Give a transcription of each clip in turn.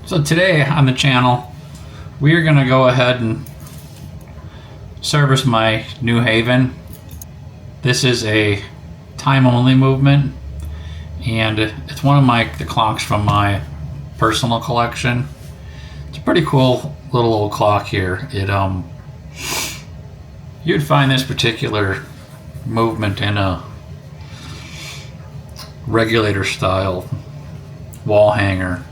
So today on the channel, we are going to go ahead and service my New Haven. This is a time-only movement, and it's one of the clocks from my personal collection. It's a pretty cool little old clock here. You'd find this particular movement in a Regulator style wall hanger.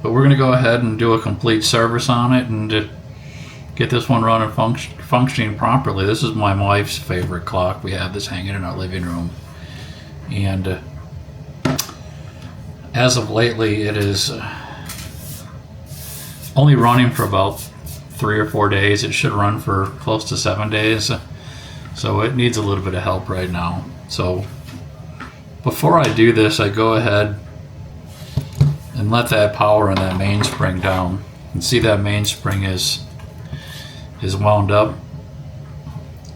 But we're going to go ahead and do a complete service on it and get this one running functioning properly. This is my wife's favorite clock. We have this hanging in our living room. And as of lately, it is only running for about 3 or 4 days. It should run for close to 7 days. So it needs a little bit of help right now. So before I do this, I go ahead and let that power in that mainspring down. And see that mainspring is wound up.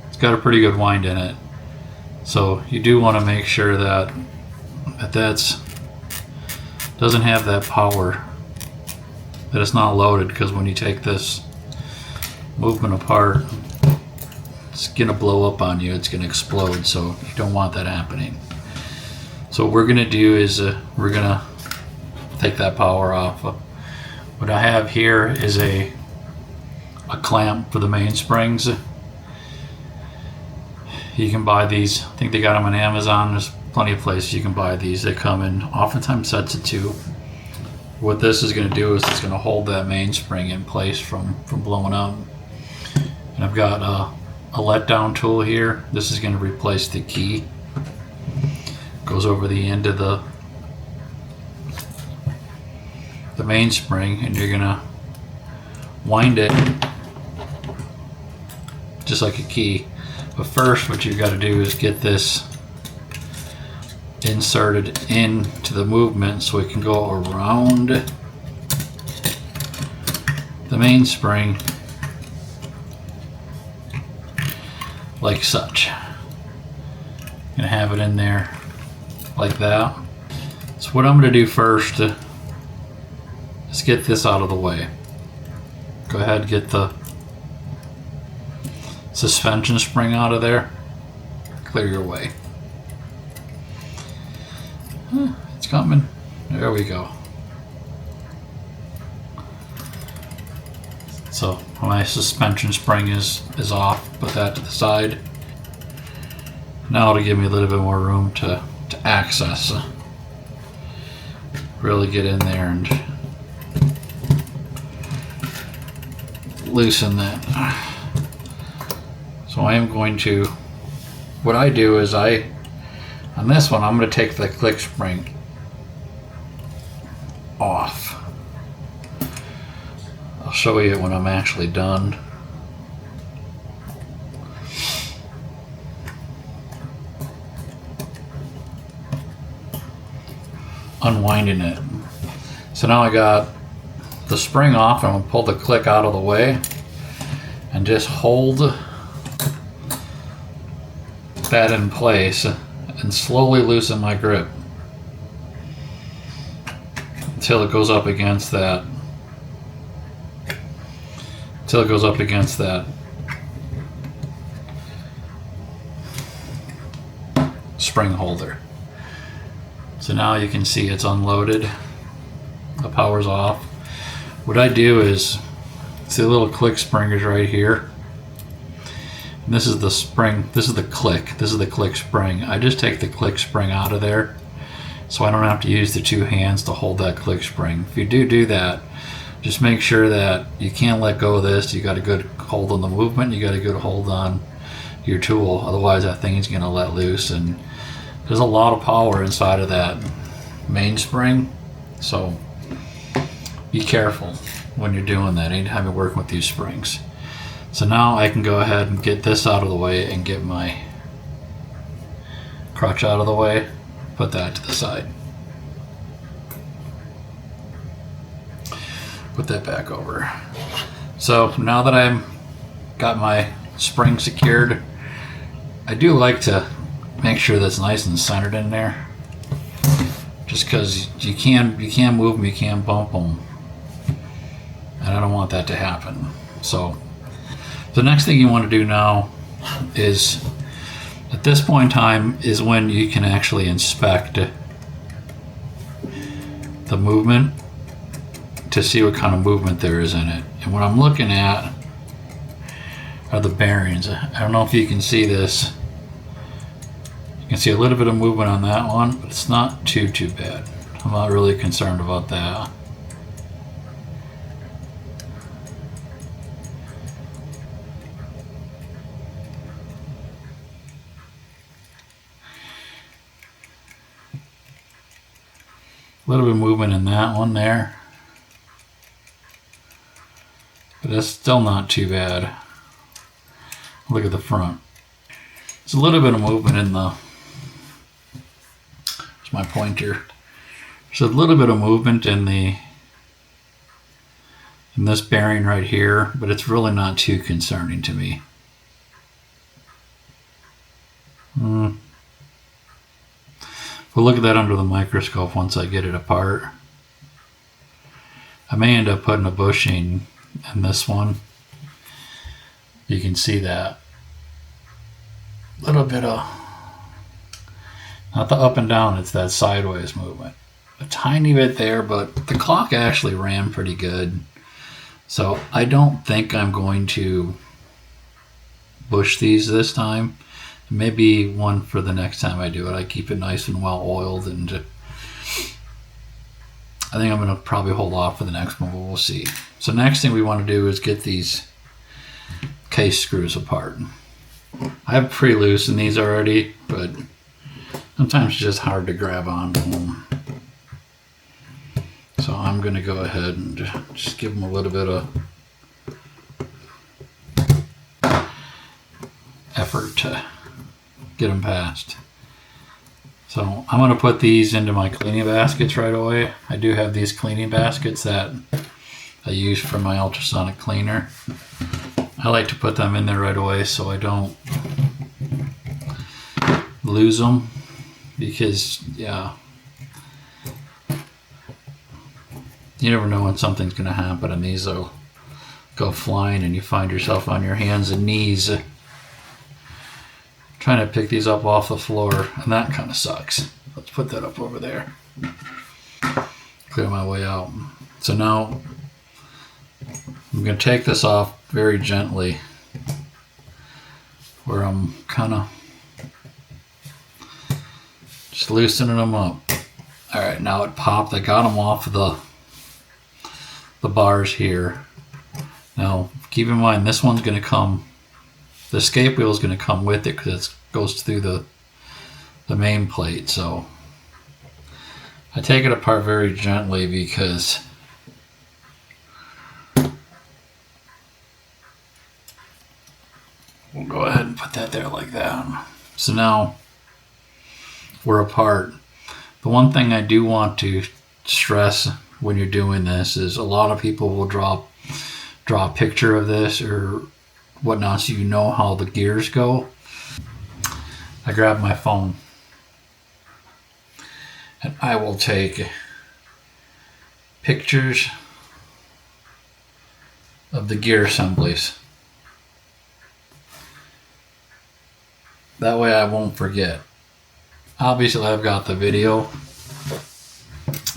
It's got a pretty good wind in it. So you do want to make sure that that's doesn't have that power, that it's not loaded, because when you take this movement apart, it's gonna blow up on you, it's gonna explode, so you don't want that happening. So what we're gonna do is we're gonna take that power off. What I have here is a clamp for the mainsprings. You can buy these, I think they got them on Amazon. There's plenty of places you can buy these. They come in oftentimes sets of 2. What this is going to do is it's going to hold that mainspring in place from blowing up. And I've got a letdown tool here. This is going to replace the key. Goes over the end of the mainspring, and you're going to wind it just like a key. But first, what you've got to do is get this inserted into the movement so it can go around the mainspring like such. I'm gonna have it in there like that. So what I'm gonna do first is get this out of the way. Go ahead and get the suspension spring out of there. Clear your way. It's coming. There we go. So my suspension spring is off. Put that to the side. Now it'll give me a little bit more room to access. Really get in there and loosen that. So I am going to, what I do is on this one, I'm going to take the click spring off. I'll show you when I'm actually done. Unwinding it. So now I got the spring off, and I'm going to pull the click out of the way and just hold that in place and slowly loosen my grip until it goes up against that spring holder. So now you can see it's unloaded, the power's off. What I do is, see the little click spring is right here. And this is the spring, this is the click spring. I just take the click spring out of there so I don't have to use the 2 hands to hold that click spring. If you do that, just make sure that you can't let go of this. You got a good hold on the movement, you got a good hold on your tool, otherwise that thing's gonna let loose, and there's a lot of power inside of that mainspring, so be careful when you're doing that anytime you're working with these springs. So now I can go ahead and get this out of the way and get my crutch out of the way, put that to the side. Put that back over. So now that I've got my spring secured, I do like to make sure that's nice and centered in there. just because you can't move them, you can't bump them, and I don't want that to happen. So the next thing you want to do now is, at this point in time, is when you can actually inspect the movement to see what kind of movement there is in it. And what I'm looking at are the bearings. I don't know if you can see this. You can see a little bit of movement on that one, but it's not too bad. I'm not really concerned about that. A little bit of movement in that one there, but it's still not too bad. Look at the front. There's a little bit of movement in the, there's my pointer. There's a little bit of movement in this bearing right here, but it's really not too concerning to me. We'll look at that under the microscope once I get it apart. I may end up putting a bushing in this one. You can see that. Little bit of, not the up and down, it's that sideways movement. A tiny bit there, but the clock actually ran pretty good. So I don't think I'm going to bush these this time. Maybe one for the next time I do it. I keep it nice and well oiled, and I think I'm going to probably hold off for the next one, but we'll see. So next thing we want to do is get these case screws apart. I have pre-loosened these already, but sometimes it's just hard to grab onto them. So I'm going to go ahead and just give them a little bit of effort to get them past. So I'm going to put these into my cleaning baskets right away. I do have these cleaning baskets that I use for my ultrasonic cleaner. I like to put them in there right away so I don't lose them, because yeah, you never know when something's going to happen and these will go flying and you find yourself on your hands and knees trying to pick these up off the floor, and that kind of sucks. Let's put that up over there. Clear my way out. So now I'm going to take this off very gently, where I'm kind of just loosening them up. All right, now it popped. I got them off the bars here. Now keep in mind, this one's going to come, the escape wheel is going to come with it because it goes through the main plate. So I take it apart very gently because we'll go ahead and put that there like that. So now we're apart. The one thing I do want to stress when you're doing this is a lot of people will draw a picture of this or whatnot so you know how the gears go. I grab my phone and I will take pictures of the gear assemblies. That way I won't forget. Obviously I've got the video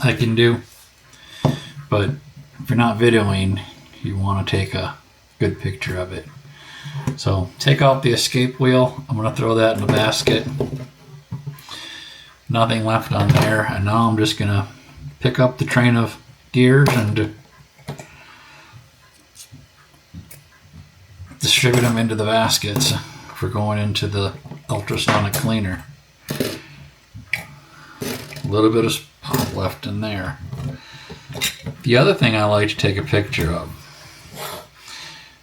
I can do, but if you're not videoing, you want to take a good picture of it. So take out the escape wheel. I'm going to throw that in the basket. Nothing left on there. And now I'm just going to pick up the train of gears and distribute them into the baskets for going into the ultrasonic cleaner. A little bit of pop left in there. The other thing I like to take a picture of,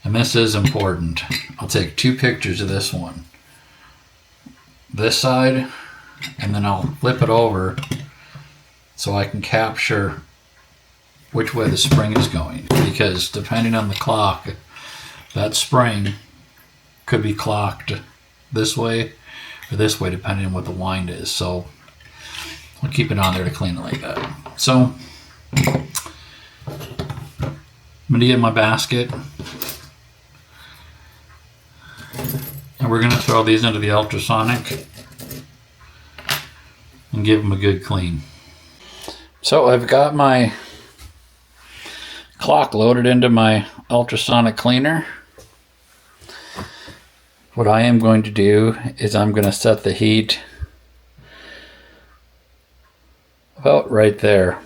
and this is important, I'll take 2 pictures of this one. This side, and then I'll flip it over so I can capture which way the spring is going. Because depending on the clock, that spring could be clocked this way or this way depending on what the wind is. So I'll keep it on there to clean it like that. So I'm going to get my basket, and we're going to throw these into the ultrasonic and give them a good clean. So I've got my clock loaded into my ultrasonic cleaner. What I am going to do is I'm going to set the heat about right there.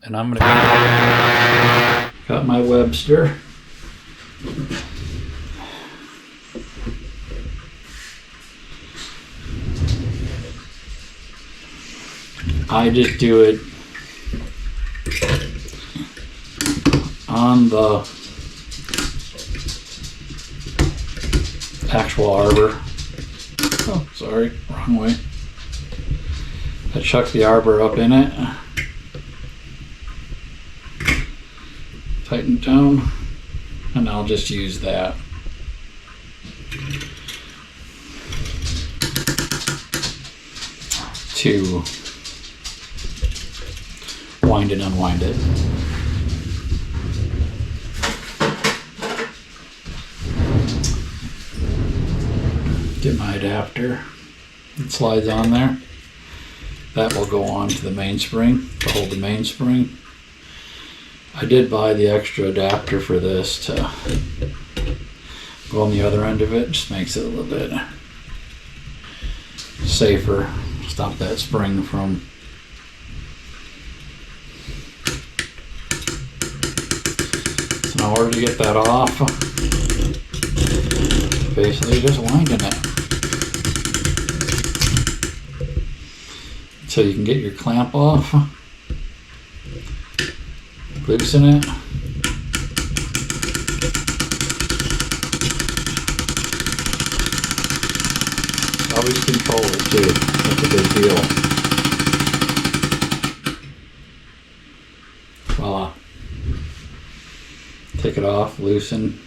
And I'm going to got my Webster. I just do it on the actual arbor. Oh, sorry, wrong way. I chuck the arbor up in it, tighten it down, and I'll just use that. To wind and unwind it. Get my adapter. It slides on there. That will go on to the mainspring to hold the mainspring. I did buy the extra adapter for this to go on the other end of it. Just makes it a little bit safer. Stop that spring from so in order to get that off, basically just winding it so you can get your clamp off, loosen it, always control it too. That's a big deal. Voila. Take it off, loosen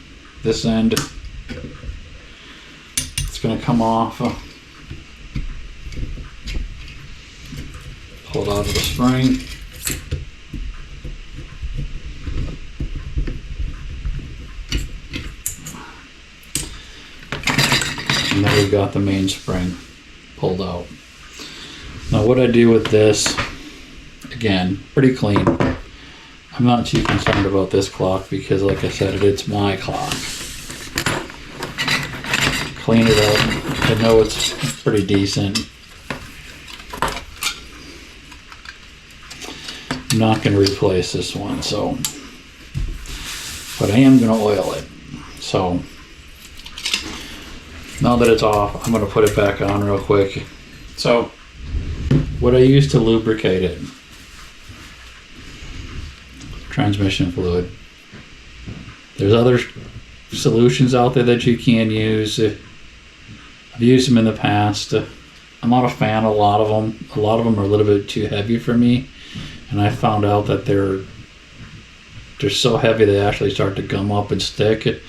this end. It's going to come off. Pull it out of the spring. And now we've got the mainspring pulled out. Now what I do with this, again, pretty clean. I'm not too concerned about this clock because, like I said, it's my clock. Clean it up. I know it's pretty decent. I'm not going to replace this one, so, but I am going to oil it. So now that it's off, I'm going to put it back on real quick. So what I use to lubricate it, transmission fluid. There's other solutions out there that you can use. I've used them in the past. I'm not a fan of a lot of them. A lot of them are a little bit too heavy for me, and I found out that they're so heavy they actually start to gum up and stick. And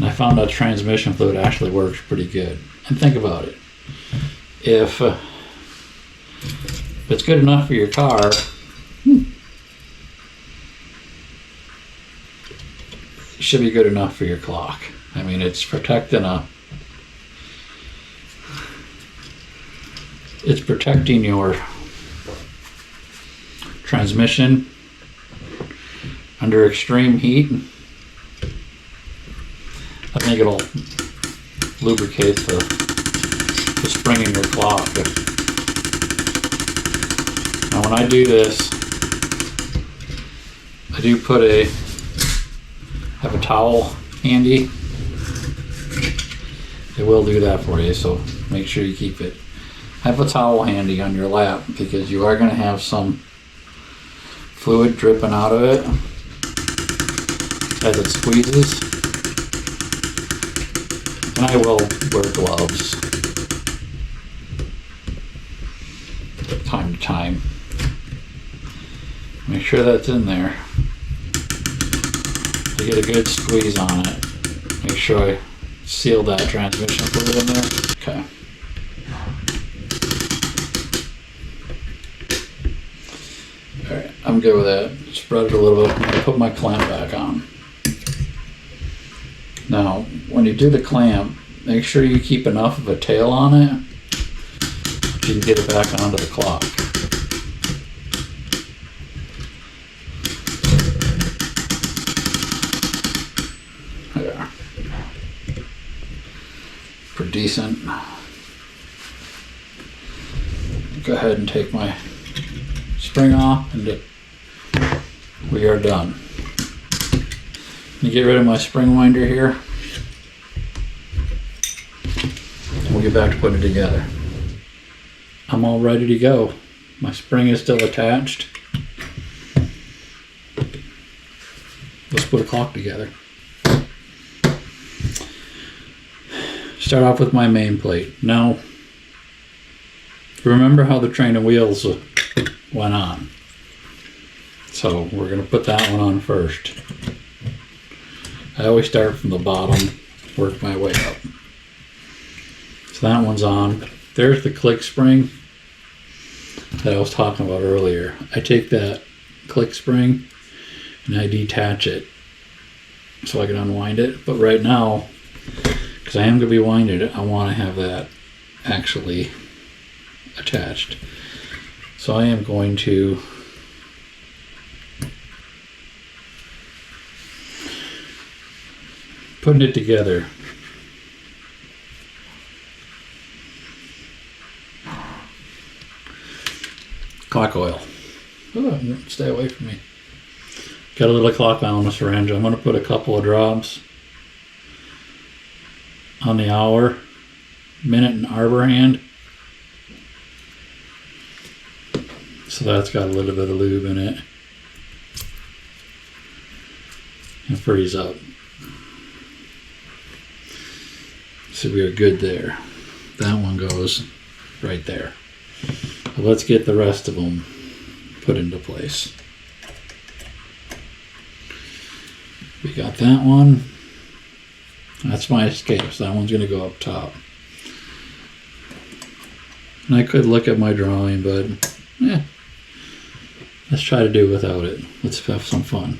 I found out transmission fluid actually works pretty good. And think about it. If it's good enough for your car, it should be good enough for your clock. I mean, it's protecting your transmission under extreme heat. I think it'll lubricate the spring in your clock. Now when I do this, I do have a towel handy. It will do that for you, so make sure you keep it. Have a towel handy on your lap because you are going to have some fluid dripping out of it as it squeezes. And I will wear gloves time to time. Make sure that's in there. To get a good squeeze on it. Make sure I seal that transmission fluid in there. Okay. I'm good with that. Spread it a little bit. Put my clamp back on. Now, when you do the clamp, make sure you keep enough of a tail on it so you can get it back onto the clock. There. Pretty decent. Go ahead and take my spring off and we are done. You get rid of my spring winder here. We'll get back to putting it together. I'm all ready to go. My spring is still attached. Let's put a clock together. Start off with my main plate. Now, remember how the train of wheels went on. So we're going to put that one on first. I always start from the bottom, work my way up. So that one's on. There's the click spring that I was talking about earlier. I take that click spring and I detach it so I can unwind it. But right now, because I am going to be winding it, I want to have that actually attached. So I am going to putting it together. Clock oil. Oh, stay away from me. Got a little clock oil in the syringe. I'm going to put a couple of drops on the hour, minute, and arbor hand. So that's got a little bit of lube in it. And freeze up. So we are good there. That one goes right there. So let's get the rest of them put into place. We got that one. That's my escape, so that one's going to go up top. And I could look at my drawing, but let's try to do without it. Let's have some fun.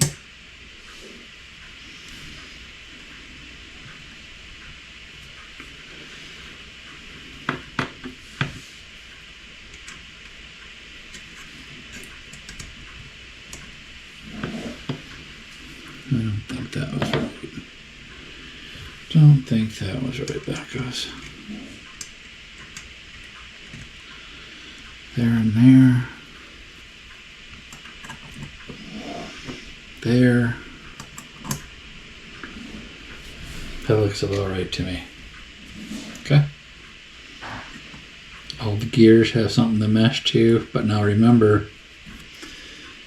I don't think that was right. Don't think that was right, that goes. There and there. There. That looks about right to me. Okay. All the gears have something to mesh to, but now remember,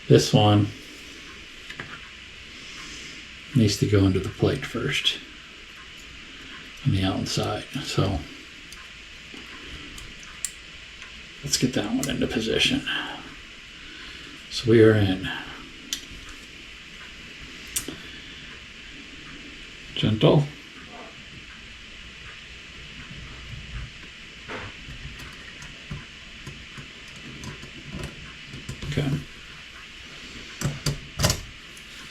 this one needs to go into the plate first on the outside. So let's get that one into position. So we are in. Gentle. Okay.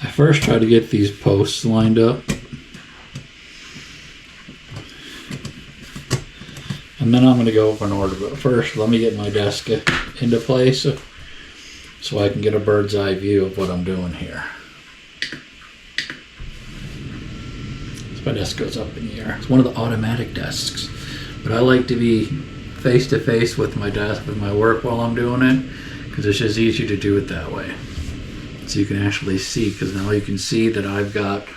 I first try to get these posts lined up. And then I'm going to go up in order. But first, let me get my desk into place so I can get a bird's eye view of what I'm doing here. So my desk goes up in the air. It's one of the automatic desks. But I like to be face to face with my desk, with my work while I'm doing it, because it's just easier to do it that way. So you can actually see, because now you can see that I've got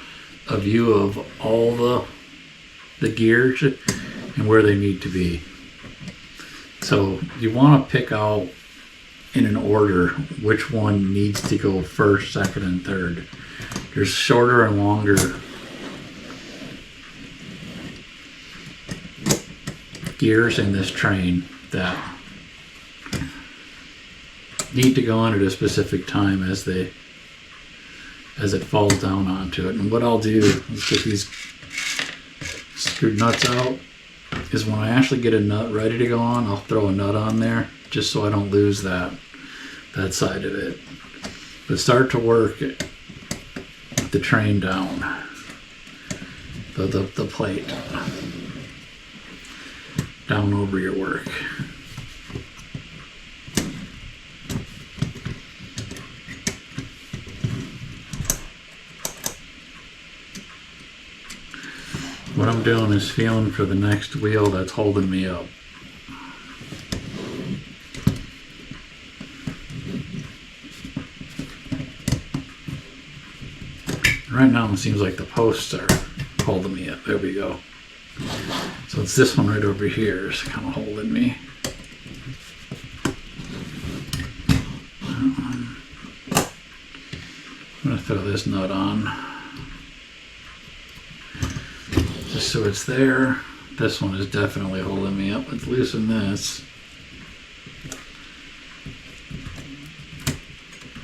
a view of all the gears and where they need to be. So you want to pick out in an order which one needs to go first, second, and third. There's shorter and longer gears in this train that need to go on at a specific time as it falls down onto it. And what I'll do is get these screw nuts out, is when I actually get a nut ready to go on, I'll throw a nut on there just so I don't lose that side of it. But start to work the train down, the plate down over your work. What I'm doing is feeling for the next wheel that's holding me up. Right now it seems like the posts are holding me up. There we go. So it's this one right over here is kind of holding me. I'm going to throw this nut on. Just so it's there. This one is definitely holding me up. Let's loosen this.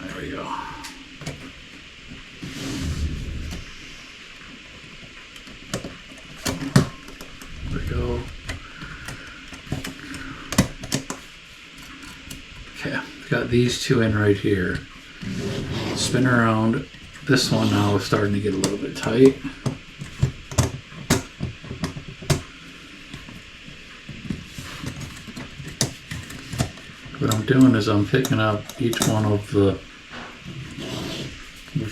There we go. There we go. Okay, got these two in right here. Spin around. This one now is starting to get a little bit tight. What I'm doing is I'm picking up each one of the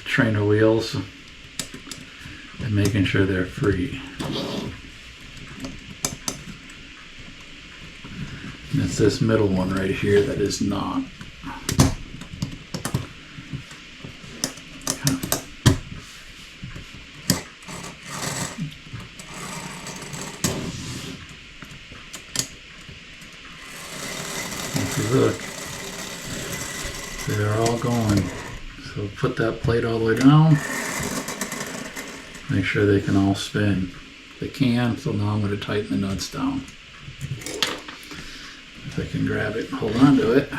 trainer wheels and making sure they're free. And it's this middle one right here that is not. Look, they're all going. So put that plate all the way down. Make sure they can all spin. They can, so now I'm going to tighten the nuts down. If I can grab it and hold on to it.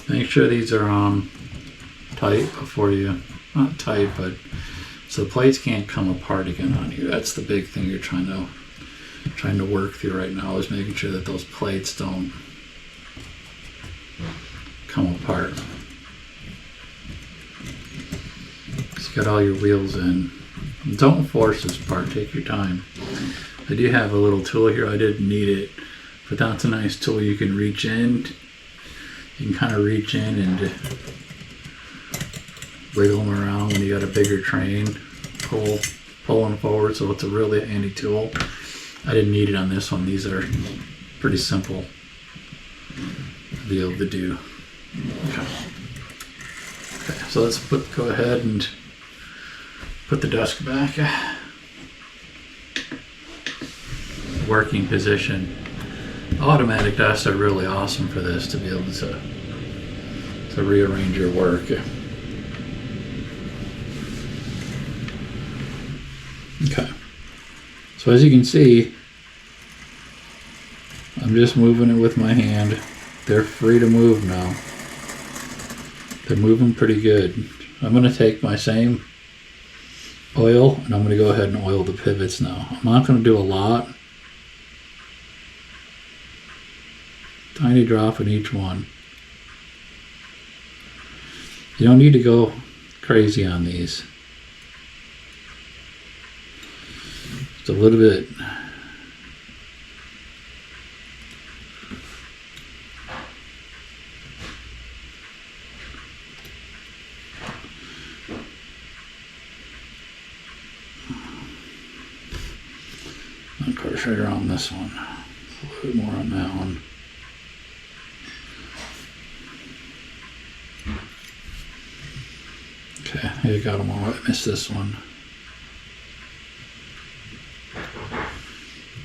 Make sure these are on tight before you, not tight, but so the plates can't come apart again on you. That's the big thing you're trying to work through right now, is making sure that those plates don't come apart. Just get all your wheels in. Don't force this part, take your time. I do have a little tool here, I didn't need it, but that's a nice tool. You can reach in, you can kind of reach in and wiggle them around when you got a bigger train, pulling forward, so it's a really handy tool. I didn't need it on this one. These are pretty simple to be able to do. Okay, so let's go ahead and put the desk back. Working position. Automatic desks are really awesome for this, to be able to rearrange your work. Okay, so as you can see, I'm just moving it with my hand. They're free to move now. They're moving pretty good. I'm going to take my same oil and I'm going to go ahead and oil the pivots now. I'm not going to do a lot. Tiny drop in each one. You don't need to go crazy on these. Just a little bit. Of course, right around this one. A little bit more on that one. Okay, I got them all. I missed this one.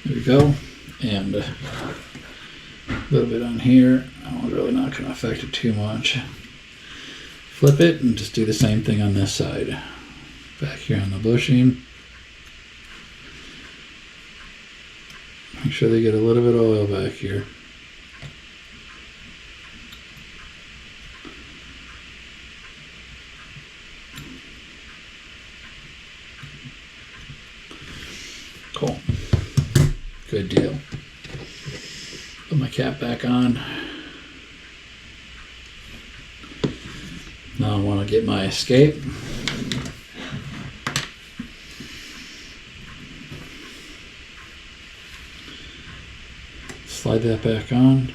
There we go. And a little bit on here. That one's really not going to affect it too much. Flip it and just do the same thing on this side. Back here on the bushing. Make sure they get a little bit of oil back here. Cool. Good deal. Put my cap back on. Now I want to get my escape. Slide that back on.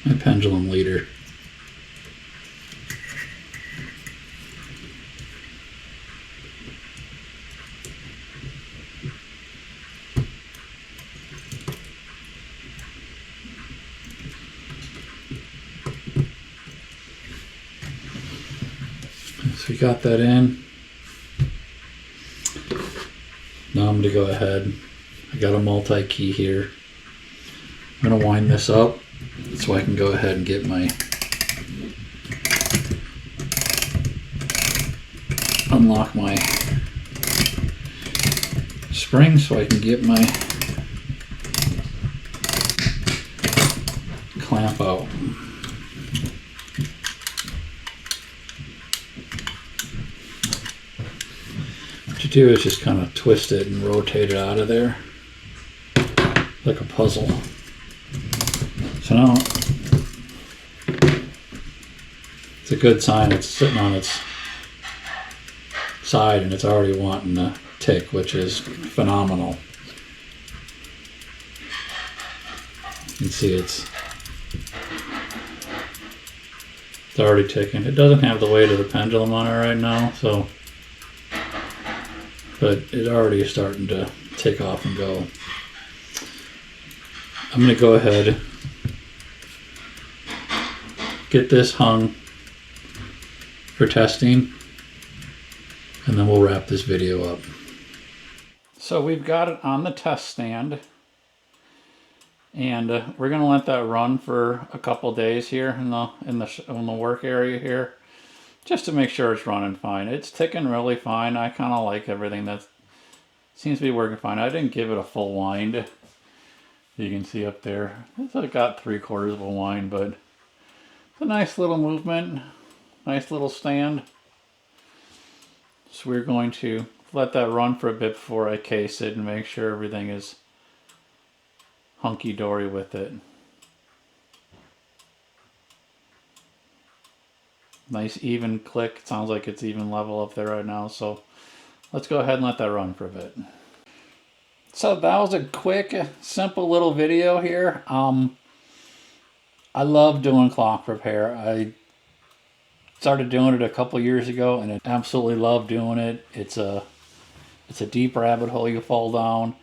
My pendulum leader. So we got that in. Now I'm going to go ahead. I got a multi-key here. I'm going to wind this up so I can go ahead and get my unlock my spring so I can get my clamp out. What you do is just kind of twist it and rotate it out of there like a puzzle. So now it's a good sign it's sitting on its side and it's already wanting to tick, which is phenomenal. You can see it's already ticking. It doesn't have the weight of the pendulum on it right now, so but it already is starting to take off and go. I'm going to go ahead, get this hung for testing, and then we'll wrap this video up. So we've got it on the test stand, and we're going to let that run for a couple days here in the work area here, just to make sure it's running fine. It's ticking really fine. I kind of like everything that seems to be working fine. I didn't give it a full wind. You can see up there, it's got 3/4 of a wind, but it's a nice little movement, nice little stand. So we're going to let that run for a bit before I case it and make sure everything is hunky-dory with it. Nice even click. It sounds like it's even level up there right now. So let's go ahead and let that run for a bit. So that was a quick, simple little video here. I love doing clock repair. I started doing it a couple years ago and I absolutely love doing it. It's a deep rabbit hole you fall down,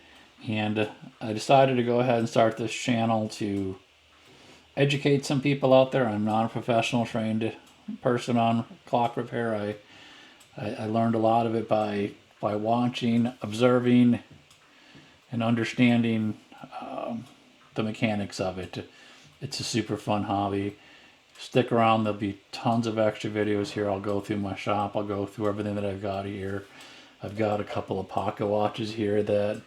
and I decided to go ahead and start this channel to educate some people out there. I'm not a professional trained person on clock repair. I learned a lot of it by watching, observing, and understanding the mechanics of it. It's a super fun hobby. Stick around, there'll be tons of extra videos here. I'll go through my shop, I'll go through everything that I've got here. I've got a couple of pocket watches here that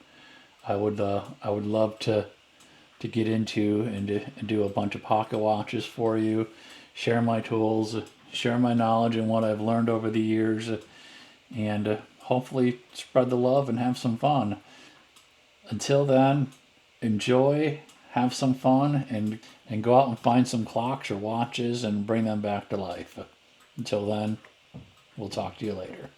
I would love to get into and do a bunch of pocket watches for you, share my tools, share my knowledge and what I've learned over the years, and hopefully spread the love and have some fun. Until then, enjoy, have some fun, and go out and find some clocks or watches and bring them back to life. Until then, we'll talk to you later.